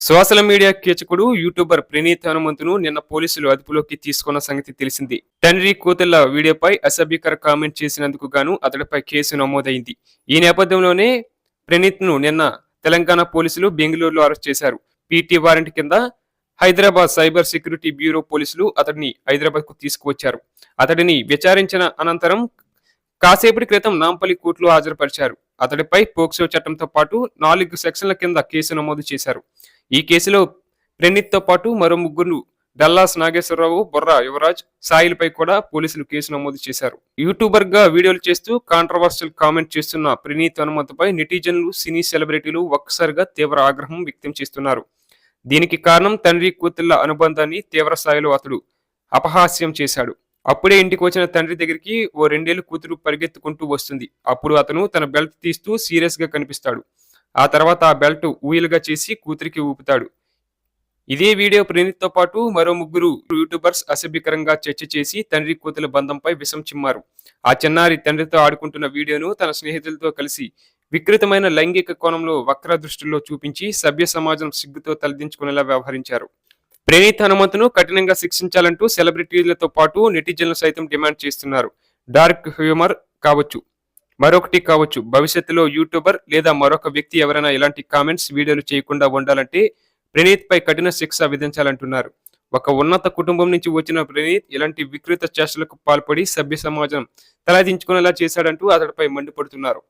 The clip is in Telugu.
సోషల్ మీడియా కీచకుడు యూట్యూబర్ ప్రణీత్ హనుమంతును నిన్న పోలీసులు అదుపులోకి తీసుకున్న సంగతి తెలిసింది. తండ్రి కూతుళ్ల వీడియోపై అసభ్యకర కామెంట్ చేసినందుకు గాను అతడిపై కేసు నమోదైంది. ఈ నేపథ్యంలోనే ప్రణీత్ ను నిన్న తెలంగాణ పోలీసులు బెంగళూరులో అరెస్ట్ చేశారు. పీటీ వారెంట్ కింద హైదరాబాద్ సైబర్ సెక్యూరిటీ బ్యూరో పోలీసులు అతడిని హైదరాబాద్ కు తీసుకువచ్చారు. అతడిని విచారించిన అనంతరం కాసేపటి క్రితం నాంపల్లి కోర్టులో హాజరుపరిచారు. అతడిపై పోక్సో చట్టంతో పాటు 4 సెక్షన్ల కింద కేసు నమోదు చేశారు. ఈ కేసులో ప్రణీత్ తో పాటు మరో ముగ్గురు డల్లాస్ నాగేశ్వరరావు, బొర్రా యువరాజ్, సాయిలపై కూడా పోలీసులు కేసు నమోదు చేశారు. యూట్యూబర్ గా వీడియోలు చేస్తూ కాంట్రవర్షియల్ కామెంట్ చేస్తున్న ప్రణీత్ హనుమంతుపై నెటిజన్లు, సినీ సెలబ్రిటీలు ఒక్కసారిగా తీవ్ర ఆగ్రహం వ్యక్తం చేస్తున్నారు. దీనికి కారణం తండ్రి కూతుళ్ల అనుబంధాన్ని తీవ్ర స్థాయిలో అతడు అపహాస్యం చేశాడు. అప్పుడే ఇంటికి వచ్చిన తండ్రి దగ్గరికి ఓ 2 ఏళ్ల కూతురు పరిగెత్తుకుంటూ వస్తుంది. అప్పుడు అతను తన బెల్ట్ తీస్తూ సీరియస్ గా కనిపిస్తాడు. ఆ తర్వాత ఆ బెల్ట్ ఊయలుగా చేసి కూతురికి ఊపుతాడు. ఇదే వీడియో ప్రణీత్ తో పాటు మరో ముగ్గురు యూట్యూబర్స్ అసభ్యకరంగా చర్చ చేసి తండ్రి కూతుల బంధంపై విషం చిమ్మారు. ఆ చిన్నారి తండ్రితో ఆడుకుంటున్న వీడియోను తన స్నేహితులతో కలిసి వికృతమైన లైంగిక కోణంలో వక్ర దృష్టిలో చూపించి సభ్య సమాజం సిగ్గుతో తలదించుకునేలా వ్యవహరించారు. ప్రణీత్ హనుమంతును కఠినంగా శిక్షించాలంటూ సెలబ్రిటీలతో పాటు నెటిజన్లు సైతం డిమాండ్ చేస్తున్నారు. డార్క్ హ్యూమర్ కావచ్చు, మరొకటి కావచ్చు, భవిష్యత్తులో యూట్యూబర్ లేదా మరొక వ్యక్తి ఎవరైనా ఇలాంటి కామెంట్స్, వీడియోలు చేయకుండా ఉండాలంటే ప్రణీత్ పై కఠిన శిక్ష విధించాలంటున్నారు. ఒక ఉన్నత కుటుంబం నుంచి వచ్చిన ప్రణీత్ ఇలాంటి వికృత చేష్టలకు పాల్పడి సభ్య సమాజం తలదించుకునేలా చేశాడంటూ అతడిపై మండిపడుతున్నారు.